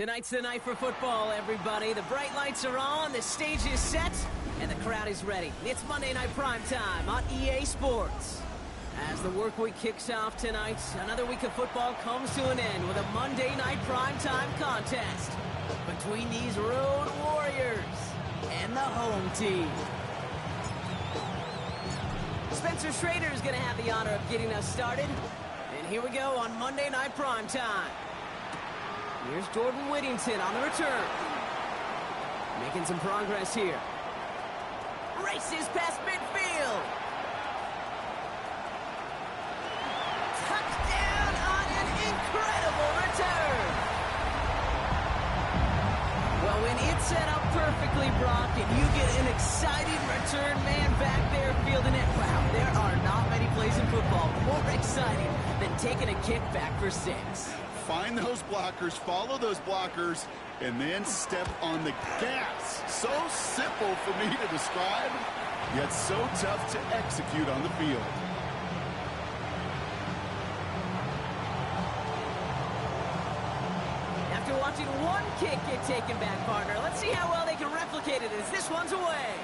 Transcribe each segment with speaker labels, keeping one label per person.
Speaker 1: Tonight's the night for football, everybody. The bright lights are on, the stage is set, and the crowd is ready. It's Monday Night Primetime on EA Sports. As the work week kicks off tonight, another week of football comes to an end with a Monday Night Primetime contest between these road warriors and the home team. Spencer Schrader is going to have the honor of getting us started. And here we go on Monday Night Primetime. Here's Jordan Whittington on the return. Making some progress here. Races past midfield. Touchdown on an incredible return. Well, when it's set up perfectly, Brock, and you get an exciting return man back there fielding it, wow, there are not many plays in football more exciting than taking a kick back for 6.
Speaker 2: Find those blockers, follow those blockers, and then step on the gas. So simple for me to describe, yet so tough to execute on the field.
Speaker 1: After watching one kick get taken back, partner, let's see how well they can replicate it as this one's away.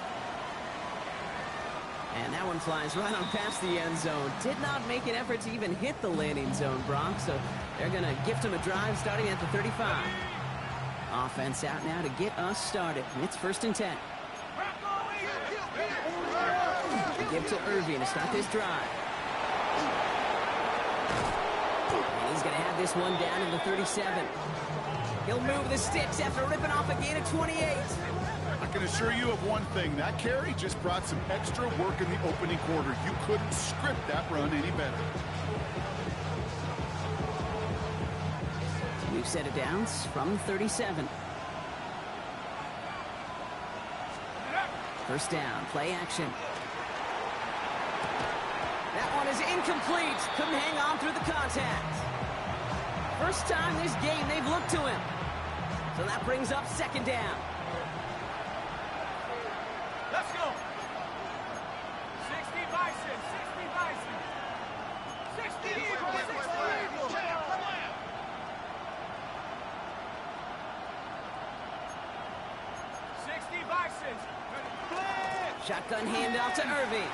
Speaker 1: And that one flies right on past the end zone. Did not make an effort to even hit the landing zone, Brock, so they're going to gift him a drive starting at the 35. Offense out now to get us started. It's 1st and 10. They give to Irving to start this drive. And he's going to have this one down to the 37. He'll move the sticks after ripping off a gain of 28.
Speaker 2: I can assure you of one thing. That carry just brought some extra work in the opening quarter. You couldn't script that run any better.
Speaker 1: New set of downs from 37. First down, play action. That one is incomplete. Couldn't hang on through the contact. First time this game they've looked to him. So that brings up 2nd down.
Speaker 3: Let's go. 60 Bison, 60 Bison. 60 Eagles, 60 Eagles. 60 Bisons.
Speaker 1: Shotgun handoff to Irving.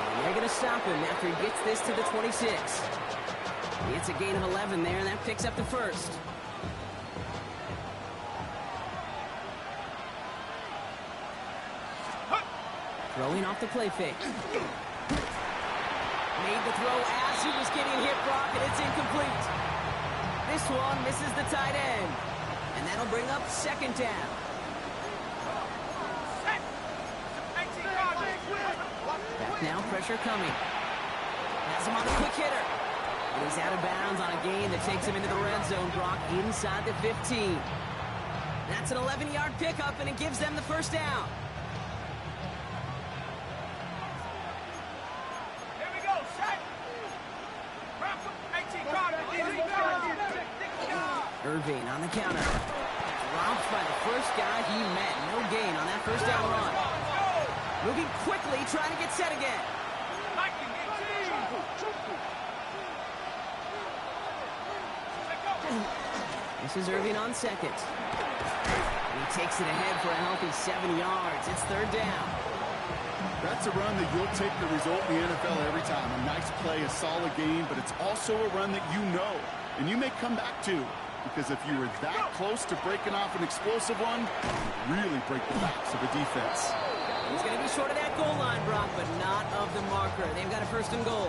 Speaker 1: And they're going to stop him after he gets this to the 26. He gets a gain of 11 there, and that picks up the 1st. Throwing off the play fake. Made the throw as he was getting hit, Brock, and it's incomplete. This one misses the tight end. And that'll bring up 2nd down. Back now, pressure coming. Has him on a quick hitter. And he's out of bounds on a gain that takes him into the red zone, Brock, inside the 15. That's an 11-yard pickup, and it gives them the 1st down. Irving on the counter. Dropped by the first guy he met. No gain on that 1st down run. Moving quickly, trying to get set again. This is Irving on 2nd. And he takes it ahead for a healthy 7 yards. It's 3rd down.
Speaker 2: That's a run that you'll take the result in the NFL every time. A nice play, a solid game, but it's also a run that you know, and you may come back to. Because if you were that close to breaking off an explosive one, you really break the backs of the defense.
Speaker 1: He's going to be short of that goal line, Brock, but not of the marker. They've got a 1st and goal.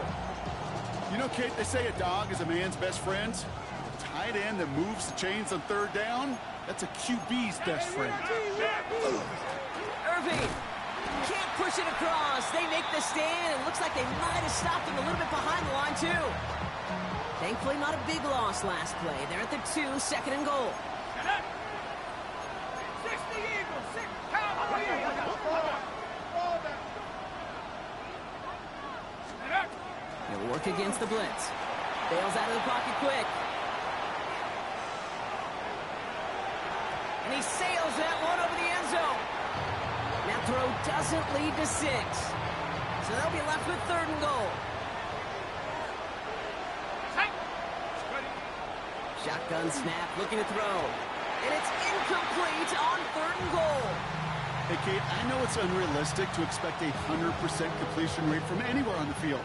Speaker 2: You know, Kate, they say a dog is a man's best friend. A tight end that moves the chains on 3rd down, that's a QB's best friend.
Speaker 1: Irving can't push it across. They make the stand. It looks like they might have stopped him a little bit behind the line, too. Thankfully, not a big loss last play. They're at the 2, 2nd and goal.
Speaker 3: 60 Eagles, 6 Cowboys.
Speaker 1: He'll work against the blitz. Bails out of the pocket quick. And he sails that one over the end zone. That throw doesn't lead to 6. So they'll be left with 3rd and goal. Shotgun snap, looking to throw. And it's incomplete on 3rd and goal.
Speaker 2: Hey, Kate, I know it's unrealistic to expect a 100% completion rate from anywhere on the field.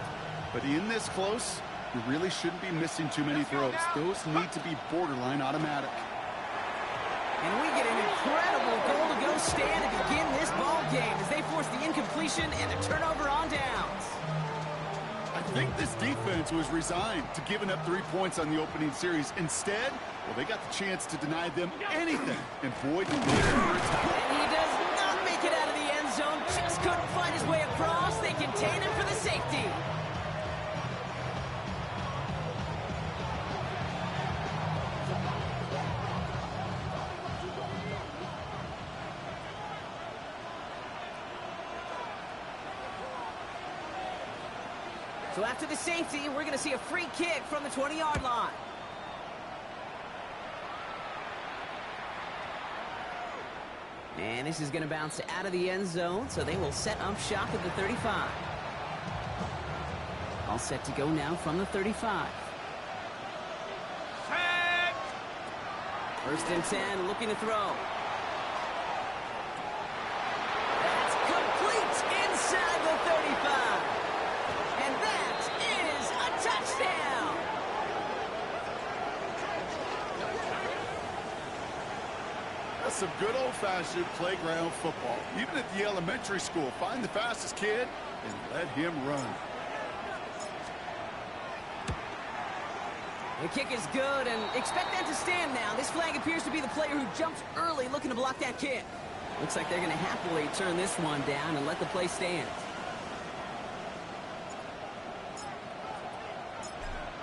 Speaker 2: But in this close, you really shouldn't be missing too many throws. Those need to be borderline automatic.
Speaker 1: And we get an incredible goal-to-go stand to begin this ball game as they force the incompletion and the turnover on downs.
Speaker 2: I think this defense was resigned to giving up 3 points on the opening series. Instead, well, they got the chance to deny them anything. And boy, did they ever attack.
Speaker 1: And he does not make it out of the end zone. Just couldn't find his way across. They contain him for the safety. So after the safety, we're going to see a free kick from the 20-yard line. And this is going to bounce out of the end zone, so they will set up shop at the 35. All set to go now from the 35.
Speaker 3: Set.
Speaker 1: 1st and 10, looking to throw. That's complete inside the 35. And that is a touchdown.
Speaker 2: That's some good old-fashioned playground football. Even at the elementary school, find the fastest kid and let him run.
Speaker 1: The kick is good, and expect that to stand now. This flag appears to be the player who jumped early looking to block that kick. Looks like they're going to happily turn this one down and let the play stand.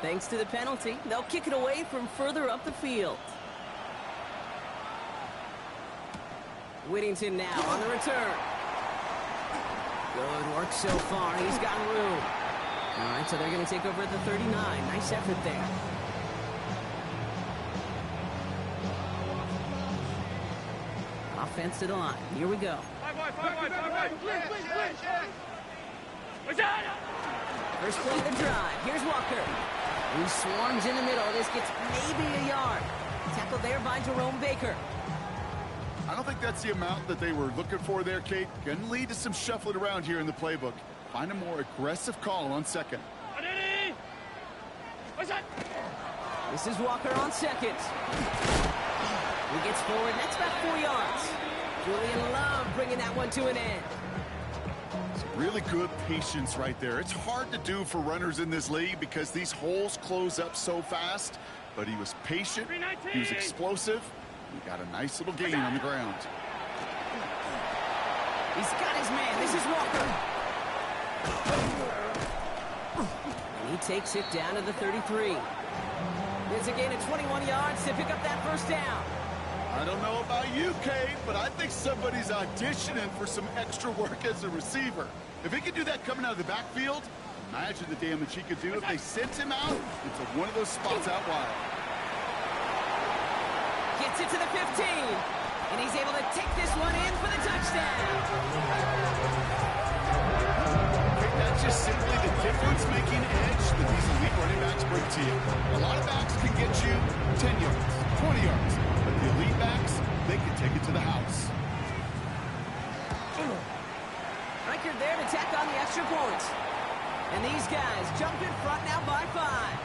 Speaker 1: Thanks to the penalty, they'll kick it away from further up the field. Whittington now on the return. Good work so far. He's got room. All right, so they're going to take over at the 39. Nice effort there. Offense to the line. Here we go. First play of the drive. Here's Walker. He swarms in the middle. This gets maybe a yard. Tackled there by Jerome Baker.
Speaker 2: I don't think that's the amount that they were looking for there, Kate. Going to lead to some shuffling around here in the playbook. Find a more aggressive call on 2nd.
Speaker 1: This is Walker on 2nd. He gets forward. That's about 4 yards. Julian Love bringing that one to an end.
Speaker 2: Some really good patience right there. It's hard to do for runners in this league because these holes close up so fast. But he was patient. He was explosive. He got a nice little gain on the ground.
Speaker 1: He's got his man. This is Walker. And he takes it down to the 33. It's a gain of 21 yards to pick up that 1st down.
Speaker 2: I don't know about you, Kate, but I think somebody's auditioning for some extra work as a receiver. If he could do that coming out of the backfield, imagine the damage he could do if they sent him out into one of those spots out wide.
Speaker 1: Gets it to the 15. And he's able to take this one in for the touchdown.
Speaker 2: Kate, that's just simply the difference-making edge that these elite running backs bring to you. A lot of backs can get you 10 yards, 20 yards. But the elite backs, they can take it to the house.
Speaker 1: Reichard there to tack on the extra point. And these guys jump in front now by 5.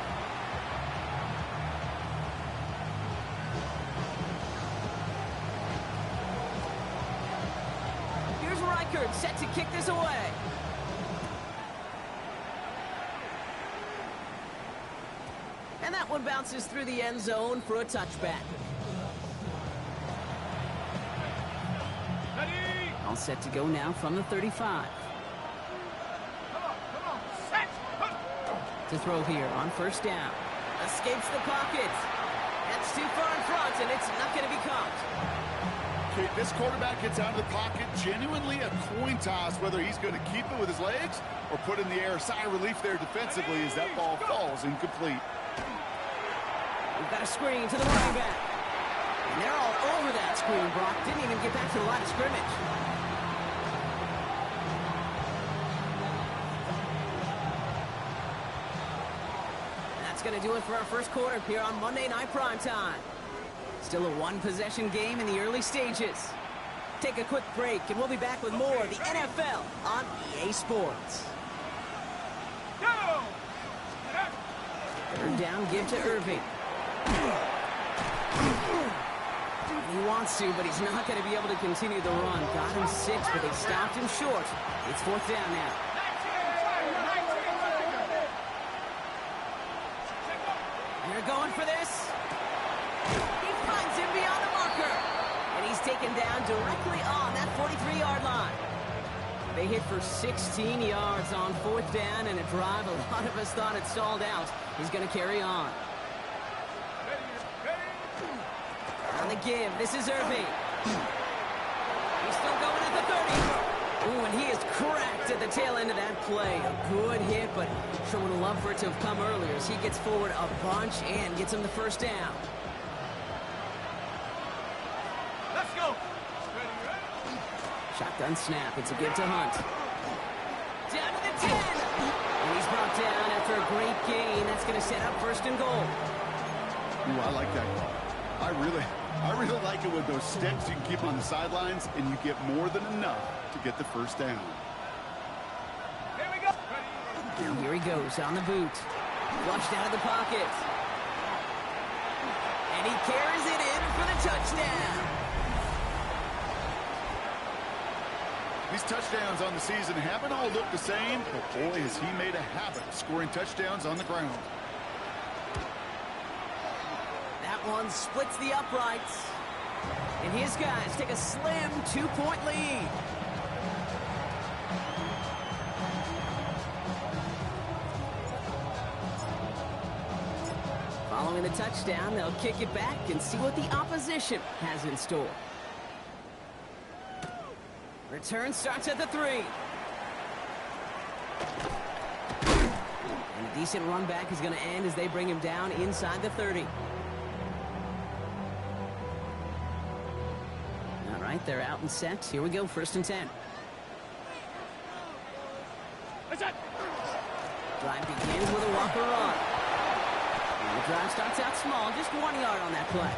Speaker 1: Here's Reichard set to kick this away. And that one bounces through the end zone for a touchback. All set to go now from the 35. To throw here on 1st down. Escapes the pocket. That's too far in front, and it's not going to be caught.
Speaker 2: Okay, this quarterback gets out of the pocket. Genuinely a coin toss whether he's going to keep it with his legs or put in the air. Sigh of relief there defensively as that ball falls incomplete.
Speaker 1: We've got a screen to the running back. And they're all over that screen, Brock. Didn't even get back to the line of scrimmage. That's going to do it for our first quarter here on Monday Night Primetime. Still a one-possession game in the early stages. Take a quick break, and we'll be back with more of the NFL on EA Sports. Third down, give to Irving. He wants to, but he's not going to be able to continue the run. Got him 6, but they stopped him short. It's fourth down now. They're going for this. He finds him beyond the marker. And he's taken down directly on that 43-yard line. They hit for 16 yards on fourth down, and a drive a lot of us thought had stalled out is going to carry on. On the give, this is Irving. He's still going at the 30. Ooh, and he is cracked at the tail end of that play. A good hit, but sure would have loved for it to have come earlier as he gets forward a bunch and gets him the first down.
Speaker 3: Let's go.
Speaker 1: Shotgun snap. It's a give to Hunt. Down to the 10. And he's brought down after a great gain. That's going to set up first and goal.
Speaker 2: Ooh, I like that call. I really like it with those sticks you can keep on the sidelines, and you get more than enough to get the first down.
Speaker 3: Here we go.
Speaker 1: And here he goes on the boot. Flushed out of the pocket. And he carries it in for the touchdown.
Speaker 2: These touchdowns on the season haven't all looked the same, but boy, has he made a habit of scoring touchdowns on the ground.
Speaker 1: That one splits the uprights. And his guys take a slim 2-point lead. Following the touchdown, they'll kick it back and see what the opposition has in store. Return starts at the 3. And a decent run back is going to end as they bring him down inside the 30. All right, they're out and set. Here we go, first and 10. Drive begins with a walker run. And the drive starts out small, just 1 yard on that play.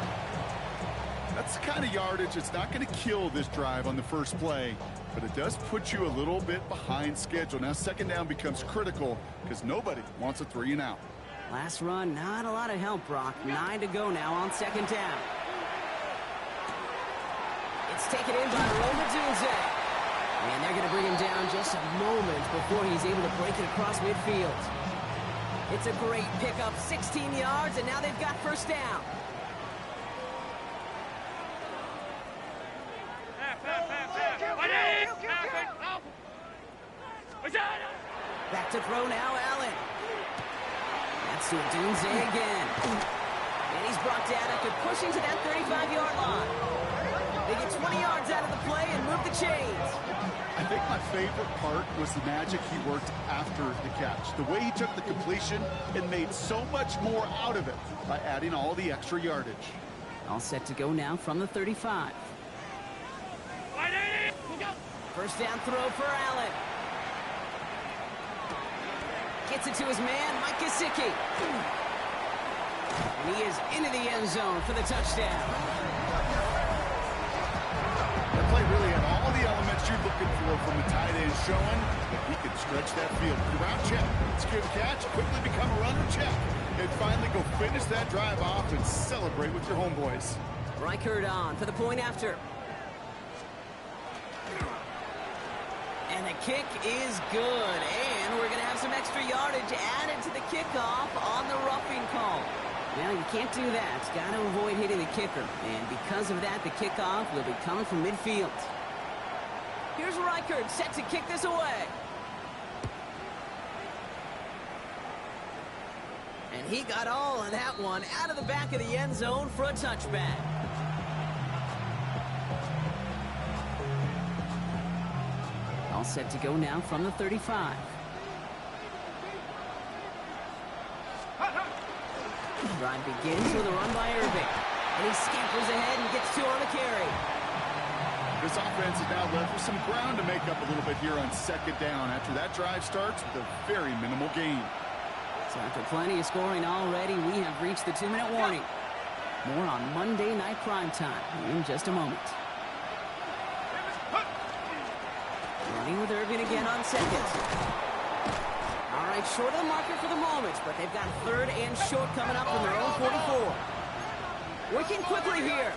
Speaker 2: That's the kind of yardage that's not going to kill this drive on the first play, but it does put you a little bit behind schedule. Now second down becomes critical because nobody wants a 3 and out.
Speaker 1: Last run, not a lot of help, Brock. 9 to go now on second down. It's taken in by Roma Dunze. And they're going to bring him down just a moment before he's able to break it across midfield. It's a great pickup, 16 yards, and now they've got first down. Back to throw now, Allen. That's to Dunze again. And he's brought down after pushing to that 35-yard line. They get 20 yards out of the play and move the chains.
Speaker 2: I think my favorite part was the magic he worked after the catch. The way he took the completion and made so much more out of it by adding all the extra yardage.
Speaker 1: All set to go now from the 35. First down throw for Allen. Gets it to his man, Mike Gesicki. And he is into the end zone for the touchdown.
Speaker 2: That play really had all the elements you're looking for from a tight end, showing that he can stretch that field. Route check, secure the catch, quickly become a runner check, and finally go finish that drive off and celebrate with your homeboys.
Speaker 1: Reichard on for the point after. And the kick is good, and we're going to have some extra yardage added to the kickoff on the roughing call. Now, you can't do that. Got to avoid hitting the kicker, and because of that, the kickoff will be coming from midfield. Here's Reichard set to kick this away. And he got all of that one out of the back of the end zone for a touchback. All set to go now from the 35. Drive begins with a run by Irving. And he scampers ahead and gets 2 on the carry.
Speaker 2: This offense is now left with some ground to make up a little bit here on second down after that drive starts with a very minimal gain.
Speaker 1: So after plenty of scoring already, we have reached the 2-minute warning. More on Monday Night Primetime in just a moment. Running with Irving again on second. All right, short of the marker for the moment, but they've got third and short coming up from their own 44. Working quickly here.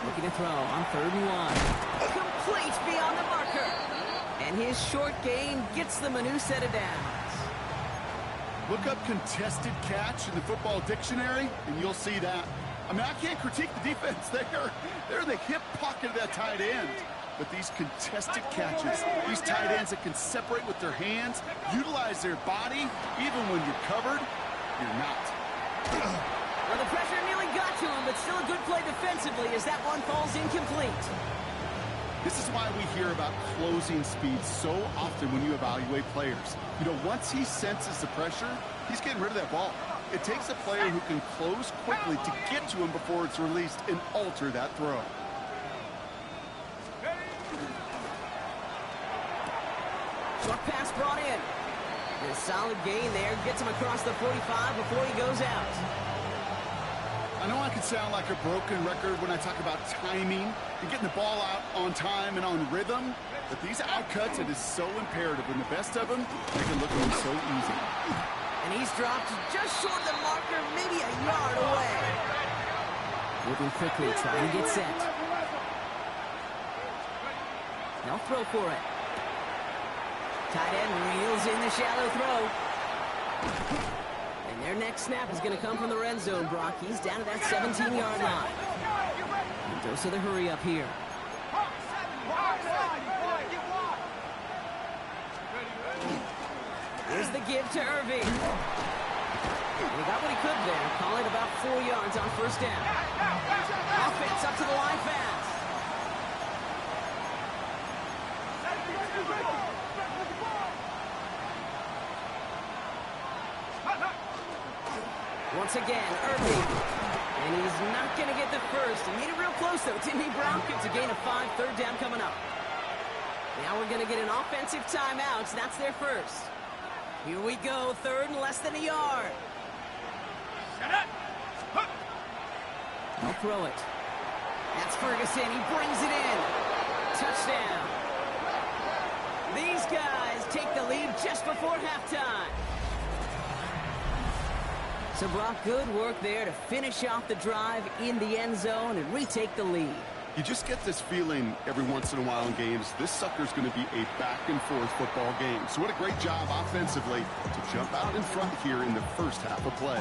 Speaker 1: Looking to throw on 3rd and 1. Complete beyond the marker. And his short gain gets them a new set of downs.
Speaker 2: Look up contested catch in the football dictionary, and you'll see that. I mean, I can't critique the defense. They're in the hip pocket of that tight end. But these contested catches, these tight ends that can separate with their hands, utilize their body, even when you're covered, you're not.
Speaker 1: Well, the pressure nearly got to him, but still a good play defensively as that one falls incomplete.
Speaker 2: This is why we hear about closing speed so often when you evaluate players. You know, once he senses the pressure, he's getting rid of that ball. It takes a player who can close quickly to get to him before it's released and alter that throw.
Speaker 1: Short pass brought in. And a solid gain there. Gets him across the 45 before he goes out.
Speaker 2: I know I can sound like a broken record when I talk about timing and getting the ball out on time and on rhythm, but these outcuts, it is so imperative. When the best of them, they can look so easy.
Speaker 1: And he's dropped just short of the marker, maybe a yard away. Moving quickly, trying to get set. They'll throw for it. Tight end reels in the shallow throw. And their next snap is going to come from the red zone, Brock. He's down to that 17-yard line. And dose of the hurry up here. Here's the give to Irving. And he got what he could there. Call it about 4 yards on first down. Offense up to the line fast. Once again, Irving. And he's not going to get the first. He made it real close, though, didn't he, Brown? It's a gain of 5, 3rd down coming up. Now we're going to get an offensive timeout. That's their first. Here we go, 3rd and less than a yard. They'll throw it. That's Ferguson. He brings it in. Touchdown. These guys take the lead just before halftime. So, Brock, good work there to finish off the drive in the end zone and retake the lead.
Speaker 2: You just get this feeling every once in a while in games, this sucker's going to be a back-and-forth football game. So what a great job offensively to jump out in front here in the first half of play.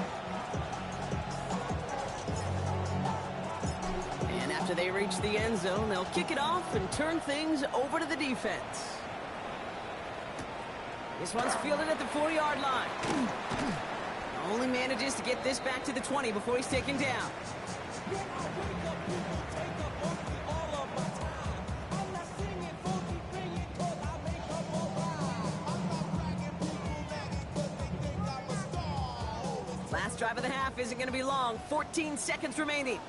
Speaker 1: And after they reach the end zone, they'll kick it off and turn things over to the defense. This one's fielded at the 4-yard line. Only manages to get this back to the 20 before he's taken down. Last drive of the half isn't going to be long. 14 seconds remaining.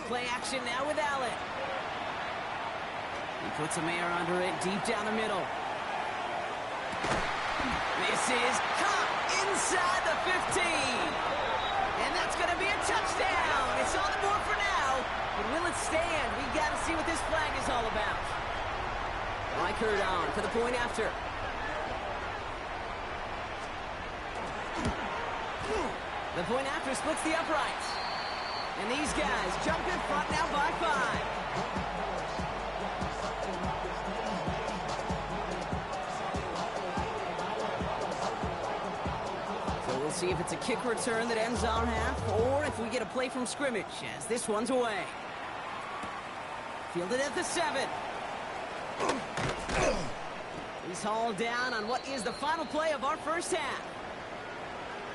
Speaker 1: Play action now with Allen. He puts a man under it deep down the middle. This is caught inside the 15. And that's going to be a touchdown. It's on the board for now. But will it stand? We got to see what this flag is all about. Reichert on for the point after. The point after splits the uprights. And these guys jump in front now by 5. We'll see if it's a kick return that ends on half, or if we get a play from scrimmage, as this one's away. Fielded at the 7. He's hauled down on what is the final play of our first half.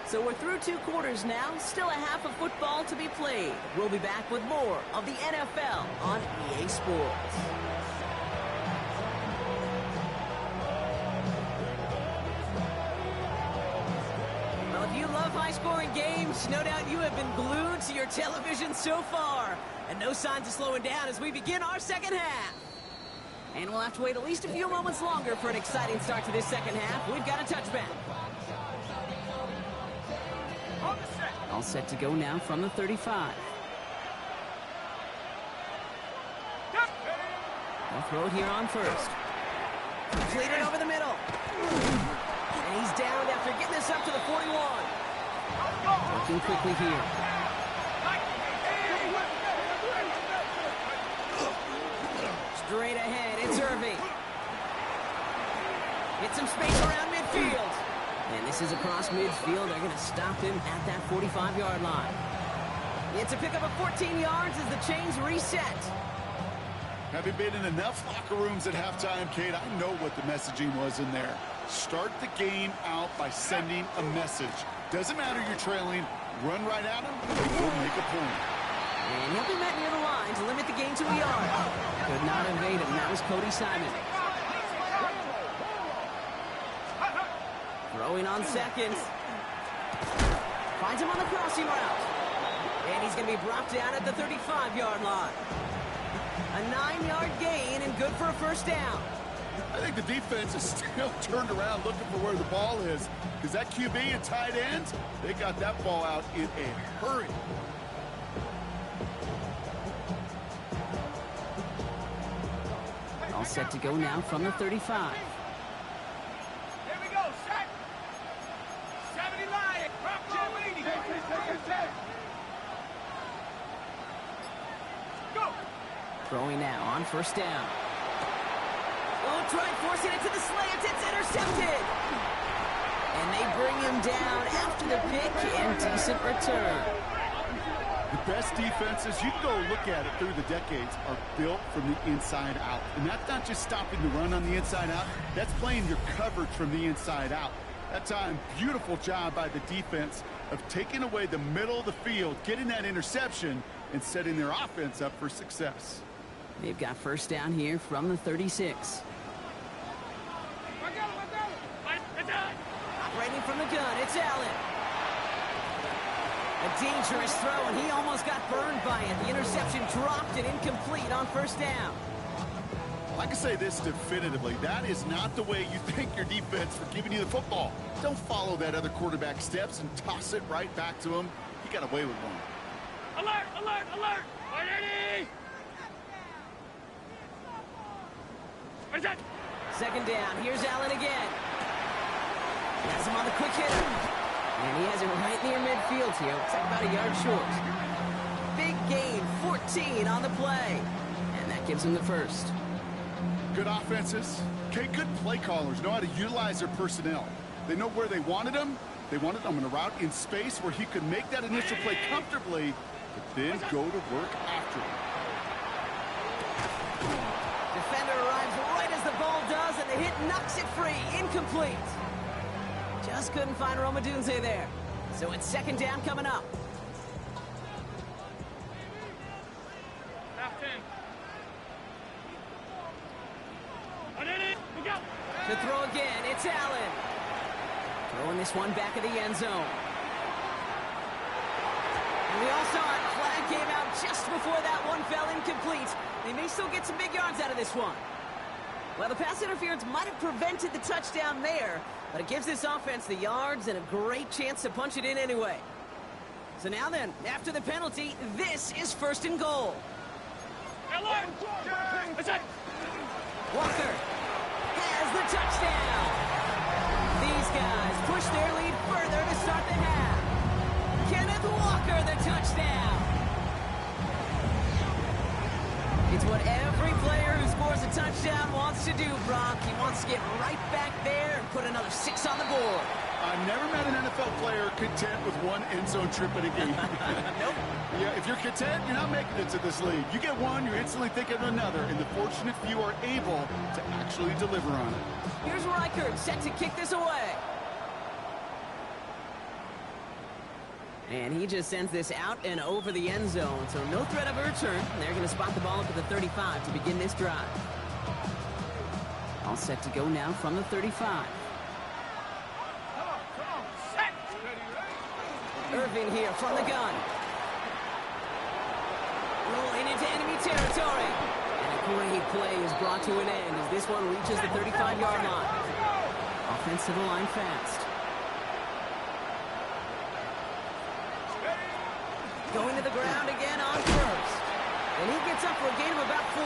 Speaker 1: So we're through 2 quarters now, still a half of football to be played. We'll be back with more of the NFL on EA Sports. If you love of high-scoring games. No doubt you have been glued to your television so far. And no signs of slowing down as we begin our second half. And we'll have to wait at least a few moments longer for an exciting start to this second half. We've got a touchback. All set to go now from the 35. They'll throw it here on first. Completed over the middle. And he's down after getting this up to the 41. Working quickly here. Straight ahead, it's Irving. Get some space around midfield. And this is across midfield. They're going to stop him at that 45-yard line. It's a pickup of 14 yards as the chains reset.
Speaker 2: Having been in enough locker rooms at halftime, Kate, I know what the messaging was in there. Start the game out by sending a message. Doesn't matter you're trailing, run right at them, they'll make a point.
Speaker 1: And he'll be met near the line to limit the gain to a yard. Could not evade him. That was Cody Simon. Throwing on seconds. Finds him on the crossing route. And he's going to be brought down at the 35-yard line. A 9-yard gain and good for a first down.
Speaker 2: I think the defense is still turned around looking for where the ball is. Because that QB and tight end, they got that ball out in a hurry.
Speaker 1: All set to go now from the 35.
Speaker 3: Here we go, set. 70 line. Drop Joe 80. Go.
Speaker 1: Throwing now on first down. Oh, try forcing it to the slant. It's intercepted. And they bring him down after the pick and decent return.
Speaker 2: The best defenses, you can go look at it through the decades, are built from the inside out. And that's not just stopping the run on the inside out. That's playing your coverage from the inside out. That time, beautiful job by the defense of taking away the middle of the field, getting that interception, and setting their offense up for success.
Speaker 1: They've got first down here from the 36. Operating from the gun, it's Allen. A dangerous throw, and he almost got burned by it. The interception dropped and incomplete on first down.
Speaker 2: I can say this definitively. That is not the way you thank your defense for giving you the football. Don't follow that other quarterback steps and toss it right back to him. He got away with one.
Speaker 3: Alert, alert, alert. 180. Where's that?
Speaker 1: Second down. Here's Allen again. Has him on the quick hitter. And he has it right near midfield here. Looks like about a yard short. Big gain, 14 on the play. And that gives him the first.
Speaker 2: Good offenses. Okay, good play callers know how to utilize their personnel. They know where they wanted him. They wanted him in a route in space where he could make that initial play comfortably, but then go to work after it.
Speaker 1: Defender arrives right as the ball does, and the hit knocks it free. Incomplete. Just couldn't find Rome Odunze there. So it's second down coming up.
Speaker 3: Left in. 180. We go.
Speaker 1: To throw again, it's Allen. Throwing this one back of the end zone. And we all saw it. Flag came out just before that one fell incomplete. They may still get some big yards out of this one. Well, the pass interference might have prevented the touchdown there, but it gives this offense the yards and a great chance to punch it in anyway. So now then, after the penalty, this is first and goal.
Speaker 3: Alert. What's that?
Speaker 1: Walker has the touchdown. These guys push their lead further to start the half. Kenneth Walker, the touchdown. It's what every player who scores a touchdown wants to do, Brock. He wants to get right back there and put another 6 on the board.
Speaker 2: I've never met an NFL player content with one end zone trip in a game.
Speaker 1: Nope.
Speaker 2: Yeah, if you're content, you're not making it to this league. You get one, you're instantly thinking of another, and the fortunate few are able to actually deliver on it.
Speaker 1: Here's Reichert set to kick this away. And he just sends this out and over the end zone, so no threat of a return. They're going to spot the ball up at the 35 to begin this drive. All set to go now from the 35.
Speaker 3: Come on, set.
Speaker 1: Irving here from the gun. Rolling into enemy territory. And a great play is brought to an end as this one reaches the 35-yard line. Offensive line fast. Going to the ground again on first. And he gets up for a gain of about 4.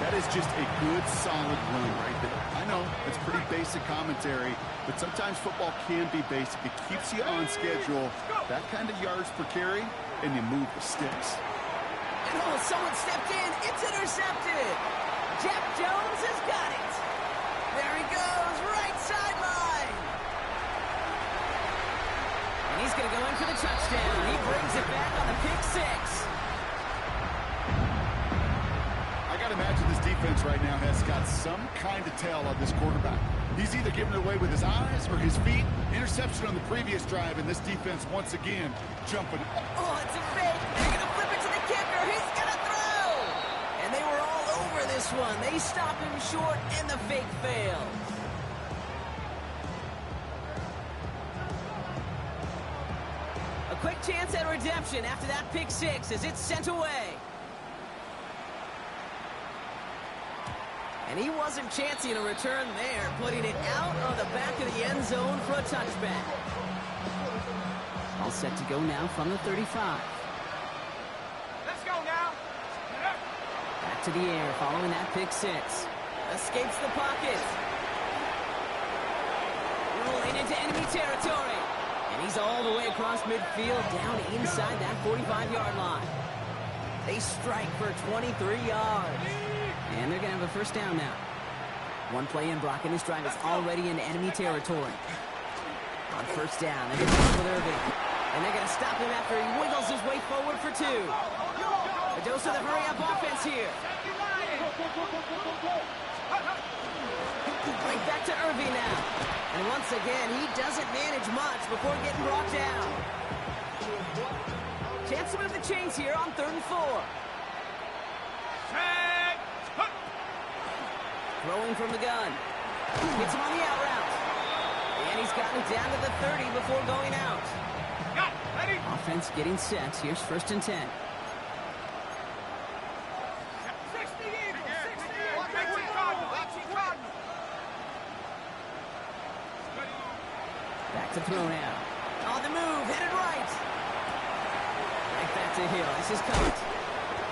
Speaker 2: That is just a good, solid run right there. I know, it's pretty basic commentary, but sometimes football can be basic. It keeps you on schedule, that kind of yards per carry, and you move the sticks.
Speaker 1: And oh, someone stepped in. It's intercepted. Jeff Jones has got it. There he goes, right sideline. And he's going to go in for the touchdown. He brings it back on the pick 6.
Speaker 2: I imagine this defense right now has got some kind of tell on this quarterback. He's either giving it away with his eyes or his feet. Interception on the previous drive, and this defense once again jumping.
Speaker 1: Oh, it's a fake. They're going to flip it to the kicker. He's going to throw. And they were all over this one. They stop him short, and the fake fails. A quick chance at redemption after that pick 6 as it's sent away. And he wasn't chancing a return there, putting it out on the back of the end zone for a touchback. All set to go now from the 35.
Speaker 3: Let's go now.
Speaker 1: Back to the air following that pick 6. Escapes the pocket. Rolling into enemy territory. And he's all the way across midfield, down inside that 45-yard line. They strike for 23 yards. And they're going to have a first down now. One play in, Brock, and this drive is already in enemy territory. On first down, they're going to stop with Irving. And they're going to stop him after he wiggles his way forward for 2. A dose of the hurry-up offense here. Right back to Irving now. And once again, he doesn't manage much before getting brought down. Chance to move the chains here on 3rd and 4. Throwing from the gun. Hits him on the out route. And he's gotten it down to the 30 before going out.
Speaker 3: Ready?
Speaker 1: Offense getting set. Here's 1st and 10.
Speaker 3: 60 Eagles. 60. 18 Cardinals.
Speaker 1: Back to throw now. On the move. Headed right. Right back to Hill. This is caught.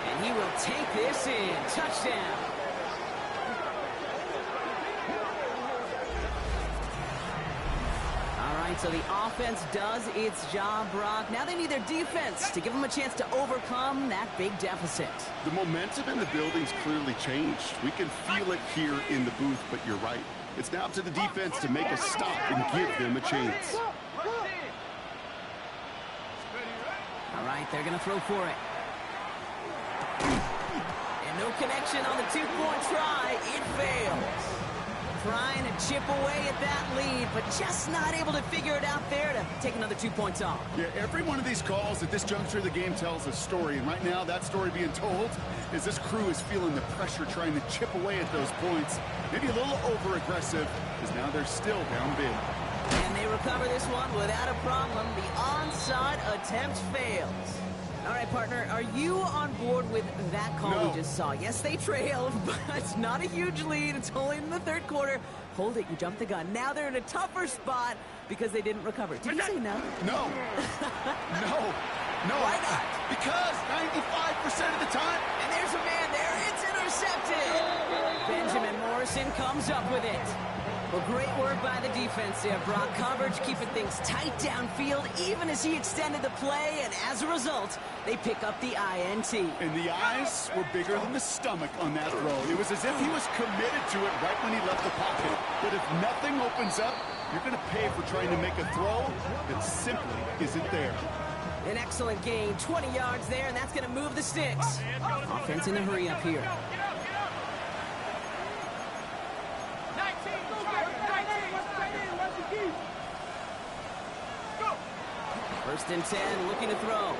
Speaker 1: And he will take this in. Touchdown. So the offense does its job, Brock. Now they need their defense to give them a chance to overcome that big deficit.
Speaker 2: The momentum in the building's clearly changed. We can feel it here in the booth, but you're right. It's now up to the defense to make a stop and give them a chance.
Speaker 1: All right, they're going to throw for it. And no connection on the 2-point try. It fails. Trying to chip away at that lead, but just not able to figure it out there to take another 2 points off.
Speaker 2: Yeah, every one of these calls at this juncture of the game tells a story, and right now that story being told is this crew is feeling the pressure trying to chip away at those points. Maybe a little over-aggressive, because now they're still down big.
Speaker 1: And they recover this one without a problem. The onside attempt fails. All right, partner, are you on board with that call
Speaker 2: No.
Speaker 1: we just saw? Yes, they trailed, but it's not a huge lead. It's only in the 3rd quarter. Hold it, you jumped the gun. Now they're in a tougher spot because they didn't recover. Did you say no?
Speaker 2: No. No.
Speaker 1: Why not?
Speaker 2: Because 95% of the time.
Speaker 1: And there's a man there. It's intercepted. Benjamin Morrison comes up with it. Well, great work by the defense there, Brock. Coverage keeping things tight downfield even as he extended the play, and as a result, they pick up the INT.
Speaker 2: And the eyes were bigger than the stomach on that throw. It was as if he was committed to it right when he left the pocket. But if nothing opens up, you're going to pay for trying to make a throw that simply isn't there.
Speaker 1: An excellent gain, 20 yards there, and that's going to move the sticks. Offense in the hurry up here. 1st and 10, looking to throw.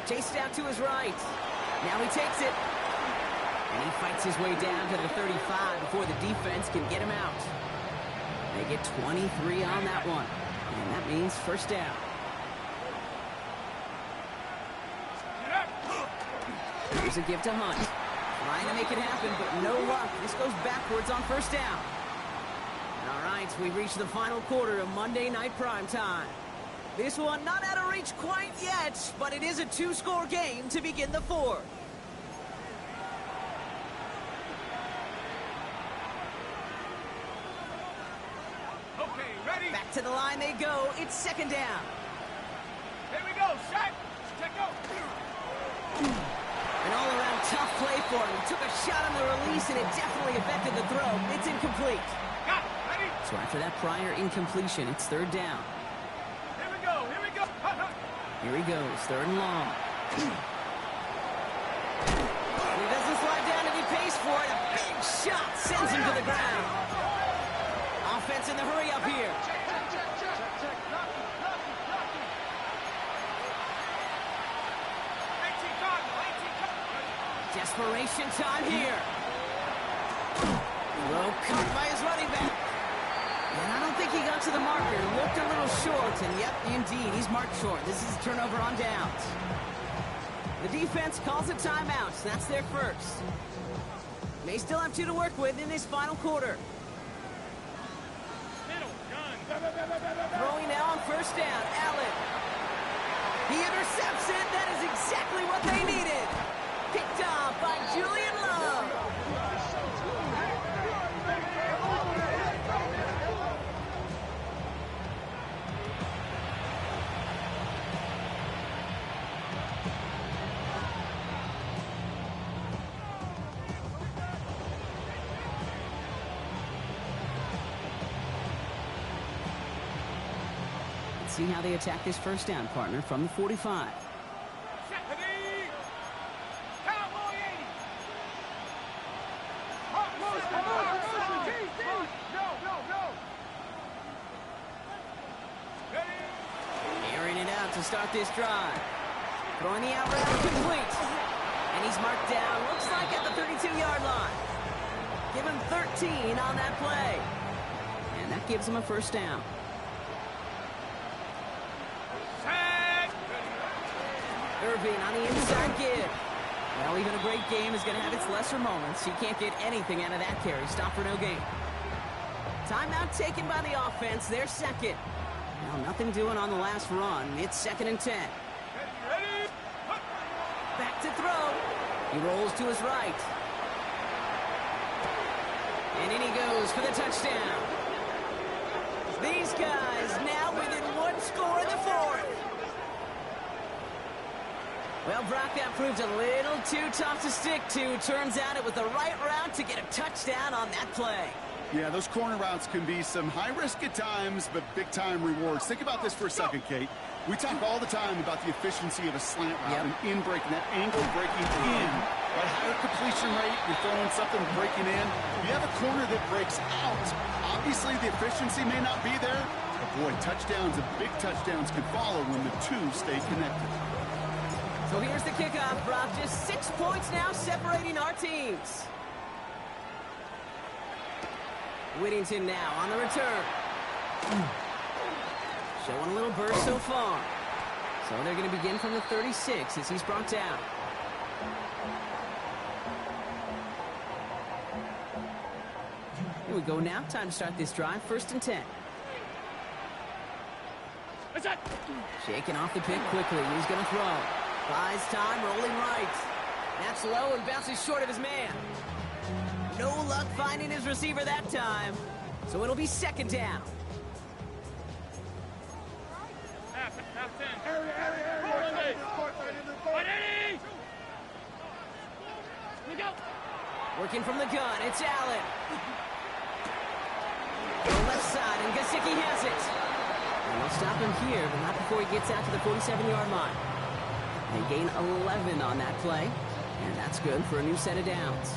Speaker 1: Chased out to his right. Now he takes it. And he fights his way down to the 35 before the defense can get him out. They get 23 on that one. And that means first down. Here's a give to Hunt. Trying to make it happen, but no luck. This goes backwards on first down. All right, we've reached the final quarter of Monday Night Primetime. This one not out of reach quite yet, but it is a two-score game to begin the fourth.
Speaker 3: Okay, ready?
Speaker 1: Back to the line they go. It's second down.
Speaker 3: Here we go, set, check go.
Speaker 1: An all-around tough play for him. He took a shot on the release, and it definitely affected the throw. It's incomplete.
Speaker 3: Got it, ready?
Speaker 1: So after that prior incompletion, it's third down.
Speaker 3: Here we go, here we go.
Speaker 1: Here he goes, third and long. And he doesn't slide down if he pays for it. A big shot sends him to the ground. Offense in the hurry up here. Desperation time here. Low cut by his running back. And I don't think he got to the marker. Looked a little short, and yep, indeed, he's marked short. This is a turnover on downs. The defense calls a timeout. That's their first. They still have 2 to work with in this final quarter. Throwing now on first down, Allen. He intercepts it. That is exactly what they needed. Picked off by Julian Love. Let's see how they attack this first down, partner, from the 45. Airing it out to start this drive. Throwing the out route complete. And he's marked down, looks like at the 32-yard line. Give him 13 on that play. And that gives him a first down. Irving on the inside give. Well, even a great game is going to have its lesser moments. He can't get anything out of that carry. Stop for no gain. Timeout taken by the offense. They're second. Well, nothing doing on the last run. It's 2nd and 10.
Speaker 3: Ready?
Speaker 1: Back to throw. He rolls to his right. And in he goes for the touchdown. These guys now within 1 score in the fourth. Well, Brock, that proved a little too tough to stick to. Turns out it was the right route to get a touchdown on that play.
Speaker 2: Yeah, those corner routes can be some high risk at times, but big-time rewards. Think about this for a second, Kate. We talk all the time about the efficiency of a slant route and in breaking, that angle breaking in. Right, higher completion rate, you're throwing something breaking in. You have a corner that breaks out. Obviously, the efficiency may not be there, but boy, touchdowns and big touchdowns can follow when the two stay connected.
Speaker 1: So here's the kickoff, Brock. Just 6 points now separating our teams. Whittington now on the return. Showing a little burst so far. So they're going to begin from the 36 as he's brought down. Here we go now. Time to start this drive. 1st and 10. Shaking off the pick quickly. He's going to throw. Buys time, rolling right. That's low and bounces short of his man. No luck finding his receiver that time. So it'll be 2nd down. Working from the gun, it's Allen. The left side, and Gesicki has it. And they'll stop him here, but not before he gets out to the 47-yard line. They gain 11 on that play, and that's good for a new set of downs.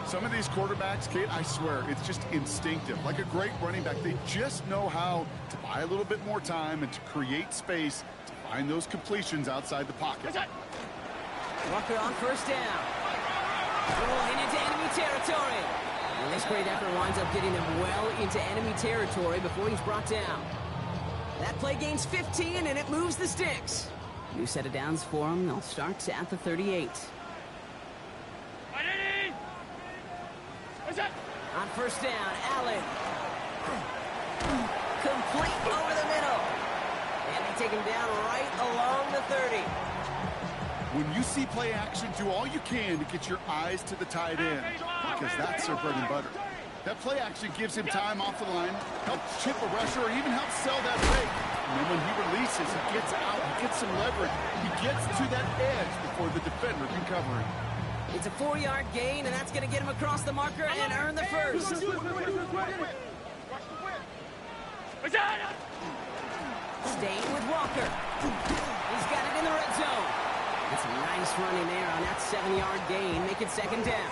Speaker 2: Some of these quarterbacks, Kate, I swear, it's just instinctive. Like a great running back, they just know how to buy a little bit more time and to create space to find those completions outside the pocket.
Speaker 1: Rucker on 1st down. Rolling into enemy territory. And this great effort winds up getting him well into enemy territory before he's brought down. That play gains 15, and it moves the sticks. New set of downs for him. They'll start at the 38. On first down, Allen. Complete over the middle. And they take him down right along the 30.
Speaker 2: When you see play action, do all you can to get your eyes to the tight end, because that's their bread and butter. That play action gives him time off the line, helps chip a rusher, or even helps sell that fake. And then when he releases, he gets out, he gets some leverage. He gets to that edge before the defender can cover him.
Speaker 1: It's a 4-yard gain, and that's going to get him across the marker and earn the first. Staying with Walker. He's got it in the red zone. That's a nice run in there on that 7-yard gain. Make it second down.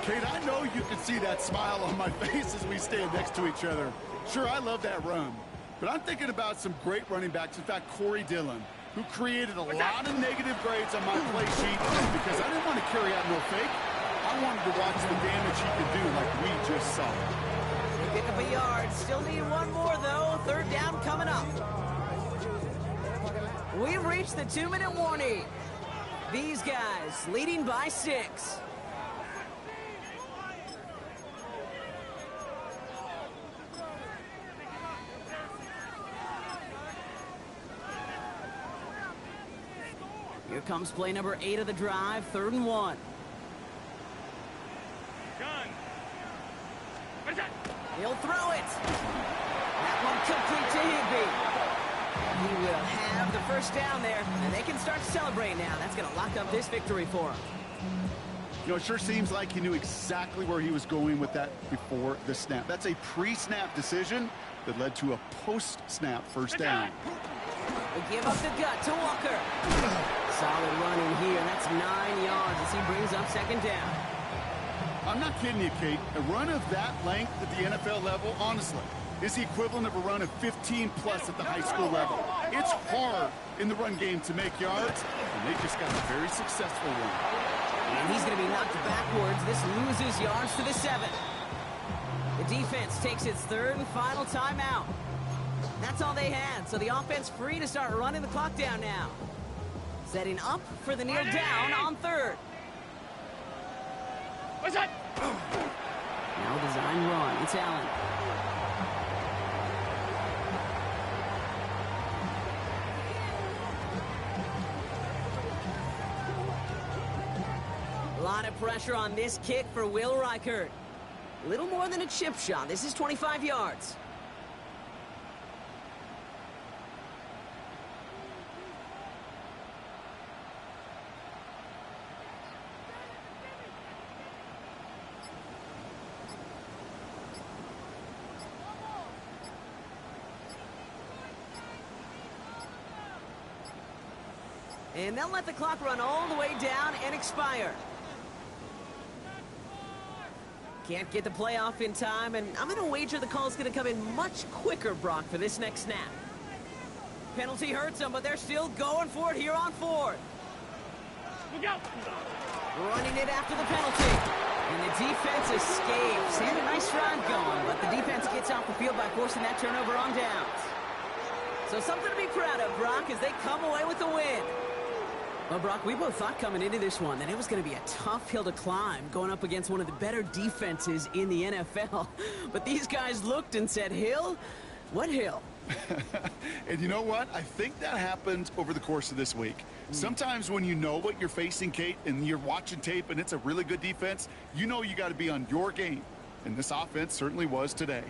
Speaker 2: Kate, I know you can see that smile on my face as we stand next to each other. Sure, I love that run. But I'm thinking about some great running backs. In fact, Corey Dillon, who created a lot of negative grades on my play sheet because I didn't want to carry out no fake. I wanted to watch the damage he could do like we just saw.
Speaker 1: They pick up a yard. Still need one more, though. Third down coming up. We've reached the 2-minute warning. These guys leading by 6. Here comes play number 8 of the drive, 3rd and 1. He'll throw it. That one complete to Higbee. He will have the first down there, and they can start celebrating now. That's going to lock up this victory for him.
Speaker 2: You know, it sure seems like he knew exactly where he was going with that before the snap. That's a pre-snap decision that led to a post-snap first down.
Speaker 1: They give up the gut to Walker. Solid run in here, and that's 9 yards as he brings up second down.
Speaker 2: I'm not kidding you, Kate. A run of that length at the NFL level, honestly, is the equivalent of a run of 15-plus at the high school level. It's hard in the run game to make yards, and they just got a very successful one.
Speaker 1: And he's going to be knocked backwards. This loses yards to the 7. The defense takes its 3rd and final timeout. That's all they had, so the offense free to start running the clock down now. Setting up for the kneel down on 3rd.
Speaker 3: What's that?
Speaker 1: Now design run. It's Allen. A lot of pressure on this kick for Will Reichert. A little more than a chip shot. This is 25 yards. And they'll let the clock run all the way down and expire. Can't get the play off in time, and I'm going to wager the call is going to come in much quicker, Brock, for this next snap. Penalty hurts them, but they're still going for it here on 4th.
Speaker 3: Look out!
Speaker 1: Running it after the penalty. And the defense escapes. Had a nice run going, but the defense gets off the field by forcing that turnover on downs. So something to be proud of, Brock, as they come away with the win. Well, Brock, we both thought coming into this one that it was going to be a tough hill to climb going up against one of the better defenses in the NFL. But these guys looked and said, Hill? What hill?
Speaker 2: And you know what? I think that happened over the course of this week. Sometimes when you know what you're facing, Kate, and you're watching tape and it's a really good defense, you know you got to be on your game. And this offense certainly was today.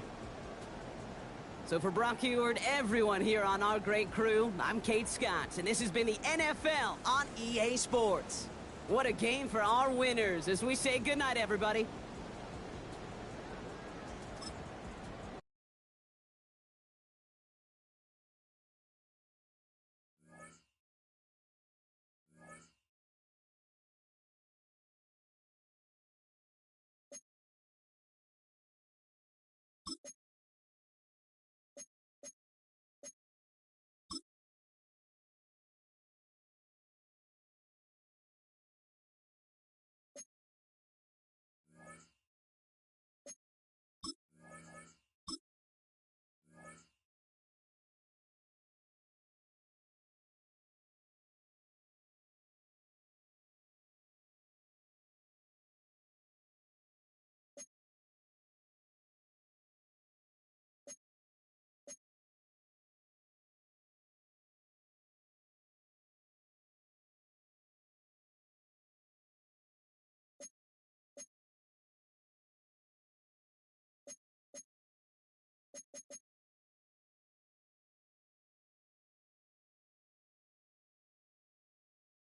Speaker 1: So for Brock Huard, everyone here on our great crew, I'm Kate Scott, and this has been the NFL on EA Sports. What a game for our winners as we say goodnight, everybody.